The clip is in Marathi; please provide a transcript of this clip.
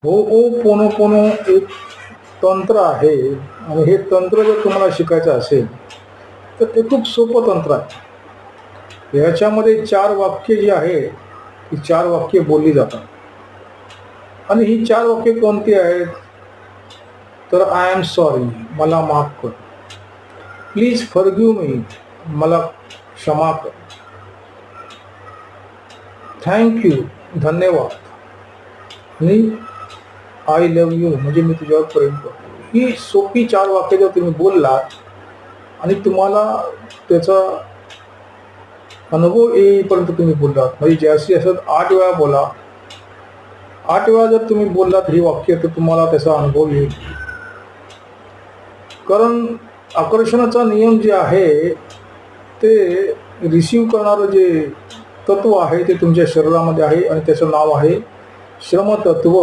होओपोनोपोनो एक तंत्र आहे आणि हे तंत्र जर तुम्हाला शिकायचं असेल तर ते खूप सोपं तंत्र आहे. याच्यामध्ये 4 वाक्य जी आहेत ही 4 वाक्य बोलली जातात आणि ही 4 वाक्य कोणती आहेत? तर आय एम सॉरी, मला माफ कर. प्लीज फॉरगिव्ह मी, मला क्षमा कर. थँक यू, धन्यवाद. आणि आय लव्ह यू म्हणजे मी तुझ्यावर प्रेम करतो. ही सोपी 4 वाक्य जर तुम्ही बोललात आणि तुम्हाला त्याचा अनुभव येईपर्यंत तुम्ही बोललात, म्हणजे जास्तीत जास्त 8 वेळा बोला. 8 वेळा जर तुम्ही बोललात ही वाक्य तर तुम्हाला त्याचा अनुभव येईल. कारण आकर्षणाचा नियम जे आहे ते रिसीव्ह करणारं जे तत्व आहे ते तुमच्या शरीरामध्ये आहे आणि त्याचं नाव आहे श्रमतत्व.